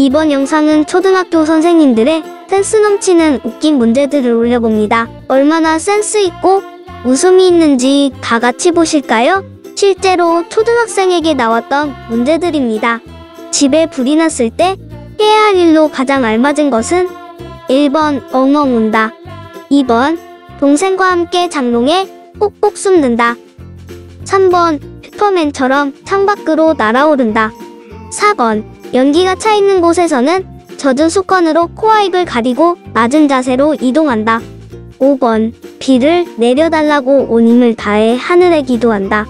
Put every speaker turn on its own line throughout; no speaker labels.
이번 영상은 초등학교 선생님들의 센스 넘치는 웃긴 문제들을 올려봅니다. 얼마나 센스 있고 웃음이 있는지 다 같이 보실까요? 실제로 초등학생에게 나왔던 문제들입니다. 집에 불이 났을 때 해야 할 일로 가장 알맞은 것은 1번 엉엉 운다, 2번 동생과 함께 장롱에 꼭꼭 숨는다, 3번 슈퍼맨처럼 창밖으로 날아오른다, 4번 연기가 차 있는 곳에서는 젖은 수건으로 코와 입을 가리고 낮은 자세로 이동한다, 5번 비를 내려달라고 온 힘을 다해 하늘에 기도한다.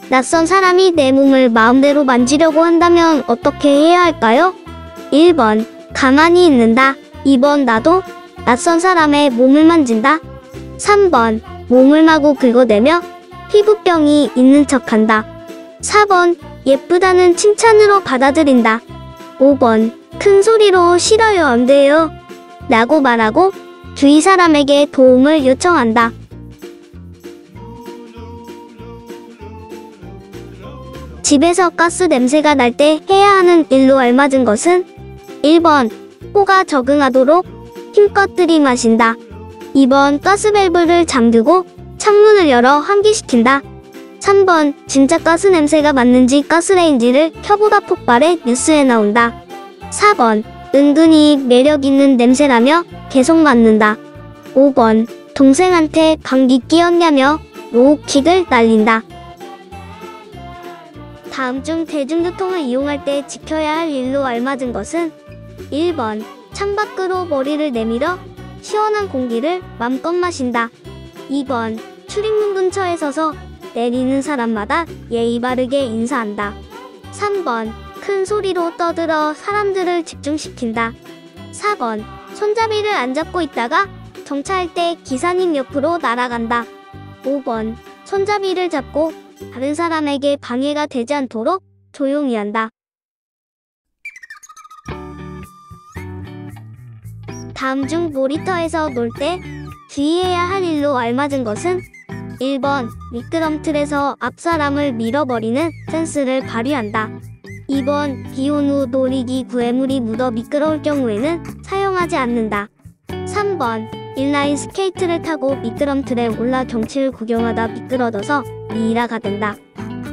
낯선 사람이 내 몸을 마음대로 만지려고 한다면 어떻게 해야 할까요? 1번 가만히 있는다, 2번 나도 낯선 사람의 몸을 만진다, 3번 몸을 마구 긁어대며 피부병이 있는 척한다, 4번 예쁘다는 칭찬으로 받아들인다, 5번 큰 소리로 싫어요 안 돼요 라고 말하고 주위 사람에게 도움을 요청한다. 집에서 가스 냄새가 날 때 해야 하는 일로 알맞은 것은 1번 코가 적응하도록 힘껏 들이마신다, 2번 가스밸브를 잠그고 창문을 열어 환기시킨다, 3번 진짜 가스 냄새가 맞는지 가스레인지를 켜보다 폭발해 뉴스에 나온다, 4번 은근히 매력있는 냄새라며 계속 맡는다, 5번 동생한테 감기 끼었냐며 로우킥을 날린다. 다음 중 대중교통을 이용할 때 지켜야 할 일로 알맞은 것은 1번 창밖으로 머리를 내밀어 시원한 공기를 맘껏 마신다, 2번 출입문 근처에 서서 내리는 사람마다 예의 바르게 인사한다, 3번 큰 소리로 떠들어 사람들을 집중시킨다, 4번 손잡이를 안 잡고 있다가 정차할 때 기사님 옆으로 날아간다, 5번 손잡이를 잡고 다른 사람에게 방해가 되지 않도록 조용히 한다. 다음 중 놀이터에서 놀 때 주의해야 할 일로 알맞은 것은 1번 미끄럼틀에서 앞 사람을 밀어버리는 센스를 발휘한다, 2번 비온 후 놀이기구에 물이 묻어 미끄러울 경우에는 사용하지 않는다, 3번 인라인 스케이트를 타고 미끄럼틀에 올라 경치를 구경하다 미끄러져서 미이라가 된다,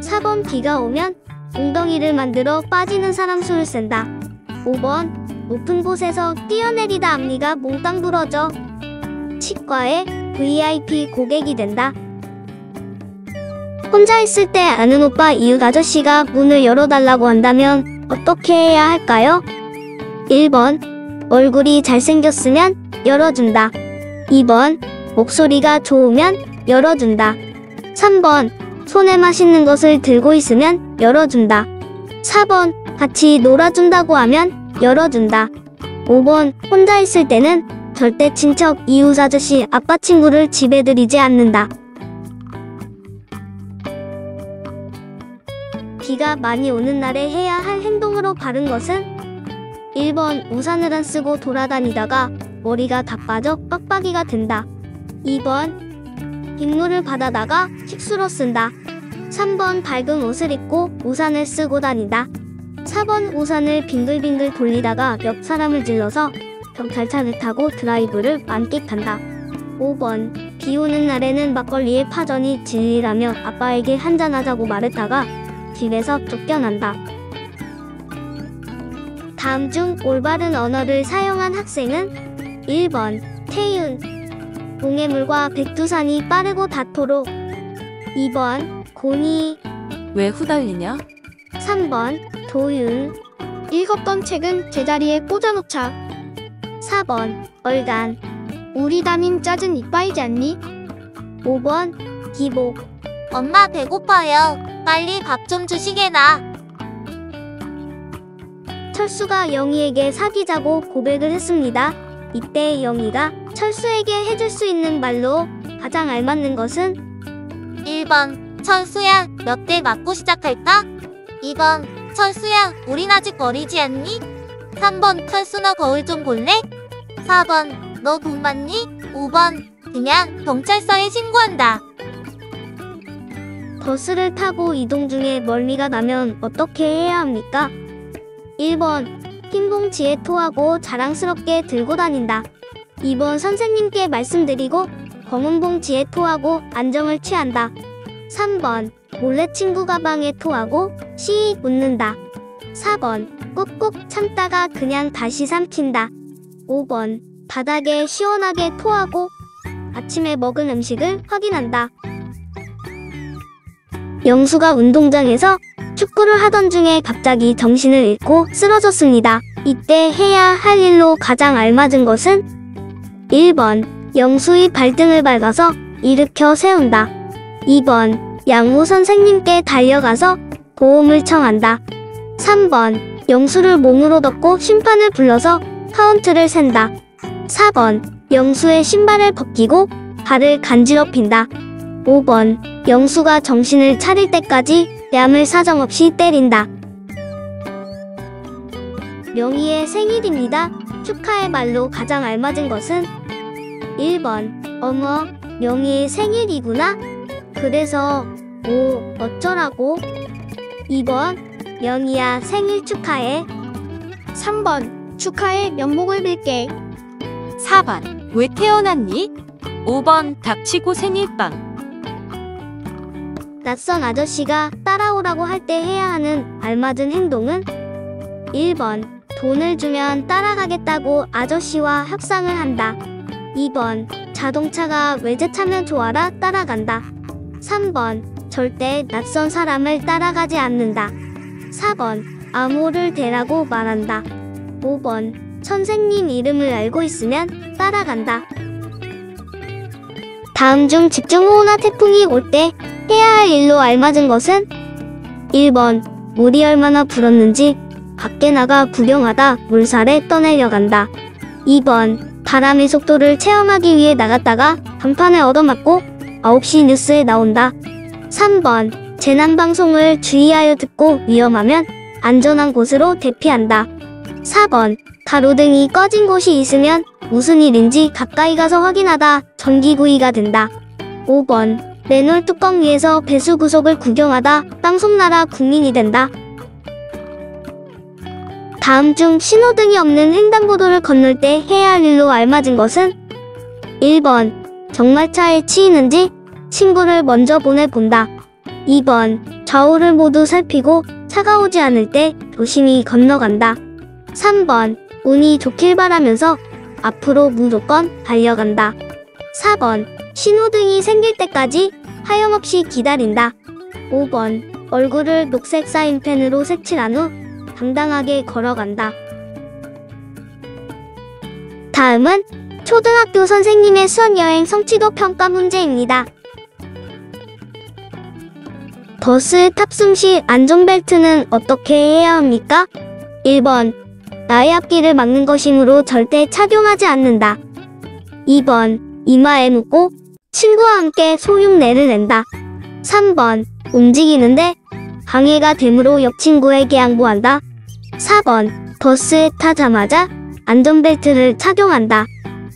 4번 비가 오면 웅덩이를 만들어 빠지는 사람 수를 센다, 5번 높은 곳에서 뛰어내리다 앞니가 몽땅 부러져 치과의 VIP 고객이 된다. 혼자 있을 때 아는 오빠 이웃 아저씨가 문을 열어달라고 한다면 어떻게 해야 할까요? 1번 얼굴이 잘생겼으면 열어준다, 2번 목소리가 좋으면 열어준다, 3번 손에 맛있는 것을 들고 있으면 열어준다, 4번 같이 놀아준다고 하면 열어준다, 5번 혼자 있을 때는 절대 친척 이웃 아저씨 아빠 친구를 집에 들이지 않는다. 비가 많이 오는 날에 해야 할 행동으로 바른 것은 1번 우산을 안 쓰고 돌아다니다가 머리가 다 빠져 빡빡이가 된다, 2번 빗물을 받아다가 식수로 쓴다, 3번 밝은 옷을 입고 우산을 쓰고 다닌다, 4번 우산을 빙글빙글 돌리다가 옆 사람을 질러서 경찰차를 타고 드라이브를 만끽한다, 5번 비 오는 날에는 막걸리에 파전이 진리라며 아빠에게 한잔하자고 말했다가 집에서 쫓겨난다. 다음 중 올바른 언어를 사용한 학생은 1번 태윤 동해물과 백두산이 빠르고 닿도록, 2번 고니
왜 후달리냐?
3번 도윤 읽었던 책은 제자리에 꽂아놓자, 4번 얼간 우리 담임 짜증 이빠이지 않니? 5번 기복
엄마 배고파요. 빨리 밥 좀 주시게나.
철수가 영희에게 사귀자고 고백을 했습니다. 이때 영희가 철수에게 해줄 수 있는 말로 가장 알맞는 것은
1번 철수야 몇 대 맞고 시작할까? 2번 철수야 우린 아직 어리지 않니? 3번 철수나 거울 좀 볼래? 4번 너 돈 많니? 5번 그냥 경찰서에 신고한다.
버스를 타고 이동 중에 멀미가 나면 어떻게 해야 합니까? 1번 흰 봉지에 토하고 자랑스럽게 들고 다닌다. 2번 선생님께 말씀드리고 검은 봉지에 토하고 안정을 취한다. 3번 몰래 친구 가방에 토하고 씩 웃는다. 4번 꾹꾹 참다가 그냥 다시 삼킨다. 5번 바닥에 시원하게 토하고 아침에 먹은 음식을 확인한다. 영수가 운동장에서 축구를 하던 중에 갑자기 정신을 잃고 쓰러졌습니다. 이때 해야 할 일로 가장 알맞은 것은 1번 영수의 발등을 밟아서 일으켜 세운다. 2번 양호 선생님께 달려가서 도움을 청한다. 3번 영수를 몸으로 덮고 심판을 불러서 카운트를 센다. 4번 영수의 신발을 벗기고 발을 간지럽힌다. 5번 영수가 정신을 차릴 때까지 뺨을 사정없이 때린다. 명희의 생일입니다. 축하의 말로 가장 알맞은 것은 1번 어머 명희의 생일이구나. 그래서 뭐 어쩌라고. 2번 명희야 생일 축하해.
3번 축하해 면목을 빌게.
4번 왜 태어났니? 5번 닥치고 생일빵.
낯선 아저씨가 따라오라고 할 때 해야 하는 알맞은 행동은 1번 돈을 주면 따라가겠다고 아저씨와 협상을 한다. 2번 자동차가 외제차면 좋아라 따라간다. 3번 절대 낯선 사람을 따라가지 않는다. 4번 암호를 대라고 말한다. 5번 선생님 이름을 알고 있으면 따라간다. 다음 중 집중호우나 태풍이 올 때 해야 할 일로 알맞은 것은 1번 물이 얼마나 불었는지 밖에 나가 구경하다 물살에 떠내려간다. 2번 바람의 속도를 체험하기 위해 나갔다가 간판을 얻어맞고 9시 뉴스에 나온다. 3번 재난방송을 주의하여 듣고 위험하면 안전한 곳으로 대피한다. 4번 가로등이 꺼진 곳이 있으면 무슨 일인지 가까이 가서 확인하다 전기구이가 된다. 5번 맨홀 뚜껑 위에서 배수 구석을 구경하다 땅속나라 국민이 된다. 다음 중 신호등이 없는 횡단보도를 건널 때 해야 할 일로 알맞은 것은 1번 정말 차에 치이는지 친구를 먼저 보내본다. 2번 좌우를 모두 살피고 차가 오지 않을 때 조심히 건너간다. 3번 운이 좋길 바라면서 앞으로 무조건 달려간다. 4번 신호등이 생길 때까지 하염없이 기다린다. 5번 얼굴을 녹색 사인펜으로 색칠한 후 당당하게 걸어간다. 다음은 초등학교 선생님의 수학여행 성취도 평가 문제입니다. 버스 탑승 시 안전벨트는 어떻게 해야 합니까? 1번 나의 앞길을 막는 것이므로 절대 착용하지 않는다. 2번 이마에 묶고 친구와 함께 소흉내를 낸다. 3번 움직이는데 방해가 되므로 옆 친구에게 양보한다. 4번 버스에 타자마자 안전벨트를 착용한다.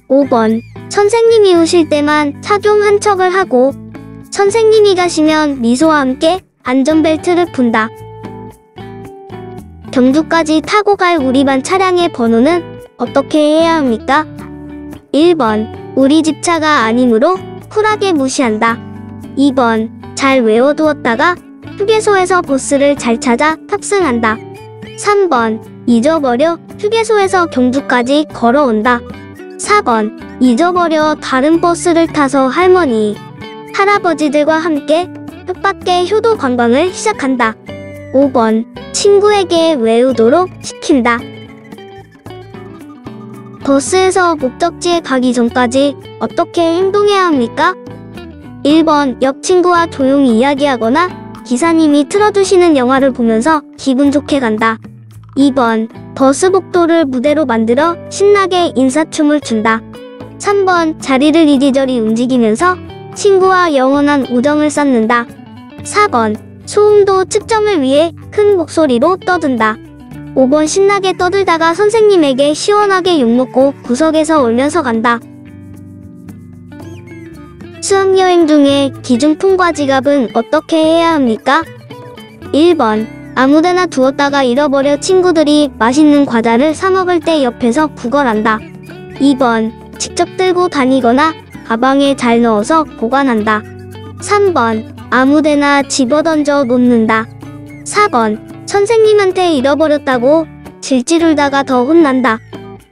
5번 선생님이 오실 때만 착용한 척을 하고 선생님이 가시면 미소와 함께 안전벨트를 푼다. 경주까지 타고 갈 우리 반 차량의 번호는 어떻게 해야 합니까? 1번 우리 집 차가 아니므로 쿨하게 무시한다. 2번 잘 외워두었다가 휴게소에서 버스를 잘 찾아 탑승한다. 3번 잊어버려 휴게소에서 경주까지 걸어온다. 4번 잊어버려 다른 버스를 타서 할머니, 할아버지들과 함께 뜻밖의 효도 관광을 시작한다. 5번 친구에게 외우도록 시킨다. 버스에서 목적지에 가기 전까지 어떻게 행동해야 합니까? 1번 옆 친구와 조용히 이야기하거나 기사님이 틀어주시는 영화를 보면서 기분 좋게 간다. 2번 버스 복도를 무대로 만들어 신나게 인사춤을 춘다. 3번 자리를 이리저리 움직이면서 친구와 영원한 우정을 쌓는다. 4번 소음도 측정을 위해 큰 목소리로 떠든다. 5번 신나게 떠들다가 선생님에게 시원하게 욕먹고 구석에서 울면서 간다. 수학여행 중에 기중 통과 지갑은 어떻게 해야 합니까? 1번. 아무데나 두었다가 잃어버려 친구들이 맛있는 과자를 사 먹을 때 옆에서 구걸한다. 2번. 직접 들고 다니거나 가방에 잘 넣어서 보관한다. 3번. 아무데나 집어던져 놓는다. 4번. 선생님한테 잃어버렸다고 질질 울다가 더 혼난다.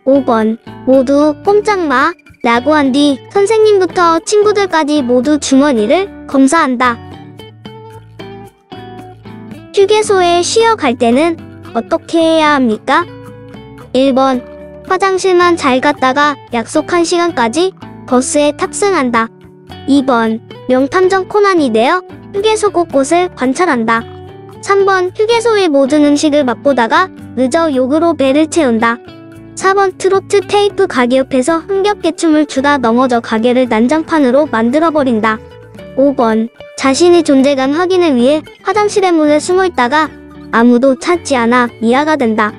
5번. 모두 꼼짝마 라고 한 뒤 선생님부터 친구들까지 모두 주머니를 검사한다. 휴게소에 쉬어 갈 때는 어떻게 해야 합니까? 1번. 화장실만 잘 갔다가 약속한 시간까지 버스에 탑승한다. 2번. 명탐정 코난이 되어 휴게소 곳곳을 관찰한다. 3번. 휴게소의 모든 음식을 맛보다가 늦어 욕으로 배를 채운다. 4번. 트로트 테이프 가게 옆에서 흥겹게 춤을 추다 넘어져 가게를 난장판으로 만들어버린다. 5번. 자신의 존재감 확인을 위해 화장실에 몰래 숨어있다가 아무도 찾지 않아 미아가 된다.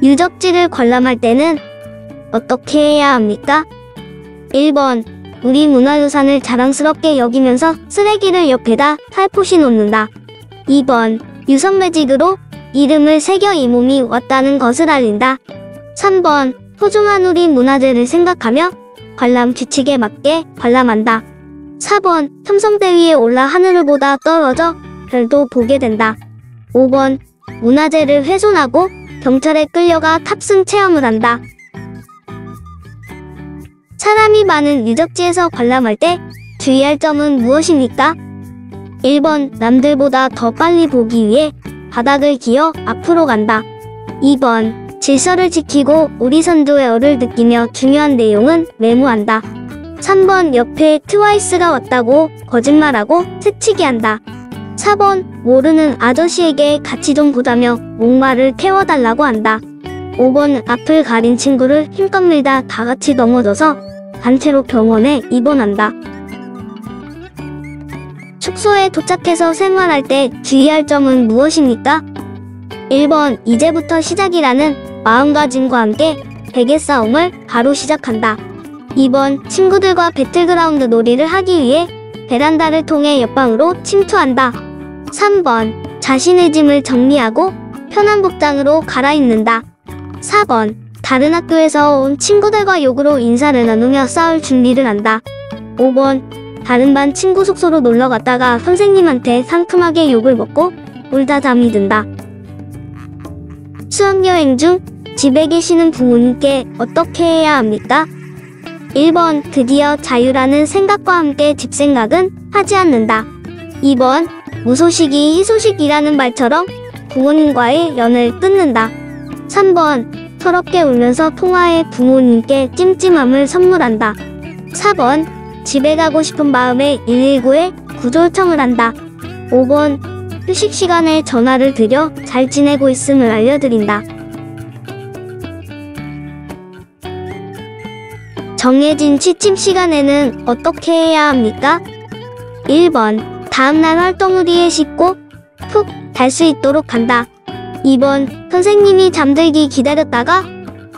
유적지를 관람할 때는 어떻게 해야 합니까? 1번. 우리 문화유산을 자랑스럽게 여기면서 쓰레기를 옆에다 살포시 놓는다. 2번. 유성매직으로 이름을 새겨 이 몸이 왔다는 것을 알린다. 3번. 소중한 우리 문화재를 생각하며 관람 규칙에 맞게 관람한다. 4번. 첨성대 위에 올라 하늘을 보다 떨어져 별도 보게 된다. 5번. 문화재를 훼손하고 경찰에 끌려가 탑승 체험을 한다. 사람이 많은 유적지에서 관람할 때 주의할 점은 무엇입니까? 1번. 남들보다 더 빨리 보기 위해 바닥을 기어 앞으로 간다. 2번. 질서를 지키고 우리 선조의 어를 느끼며 중요한 내용은 메모한다. 3번. 옆에 트와이스가 왔다고 거짓말하고 새치기 한다. 4번. 모르는 아저씨에게 같이 좀 보자며 목말을 태워달라고 한다. 5번. 앞을 가린 친구를 힘껏 밀다 다같이 넘어져서 단체로 병원에 입원한다. 숙소에 도착해서 생활할 때 주의할 점은 무엇입니까? 1번. 이제부터 시작이라는 마음가짐과 함께 베개 싸움을 바로 시작한다. 2번. 친구들과 배틀그라운드 놀이를 하기 위해 베란다를 통해 옆방으로 침투한다. 3번. 자신의 짐을 정리하고 편한 복장으로 갈아입는다. 4번. 다른 학교에서 온 친구들과 욕으로 인사를 나누며 싸울 준비를 한다. 5번. 다른 반 친구 숙소로 놀러 갔다가 선생님한테 상큼하게 욕을 먹고 울다 잠이 든다. 수학여행 중 집에 계시는 부모님께 어떻게 해야 합니까? 1번. 드디어 자유라는 생각과 함께 집 생각은 하지 않는다. 2번. 무소식이 희소식이라는 말처럼 부모님과의 연을 끊는다. 3번. 서럽게 울면서 통화해 부모님께 찜찜함을 선물한다. 4번. 집에 가고 싶은 마음에 119에 구조 요청을 한다. 5번. 휴식 시간에 전화를 드려 잘 지내고 있음을 알려드린다. 정해진 취침 시간에는 어떻게 해야 합니까? 1번. 다음날 활동 후에 씻고 푹 잘 수 있도록 한다. 2번. 선생님이 잠들기 기다렸다가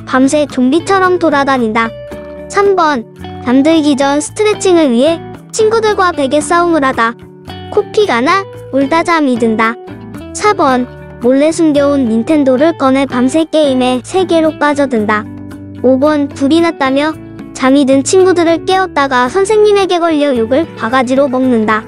밤새 좀비처럼 돌아다닌다. 3번. 잠들기 전 스트레칭을 위해 친구들과 베개 싸움을 하다. 코피가 나 울다 잠이 든다. 4번. 몰래 숨겨온 닌텐도를 꺼내 밤새 게임에 세계로 빠져든다. 5번. 불이 났다며 잠이 든 친구들을 깨웠다가 선생님에게 걸려 욕을 바가지로 먹는다.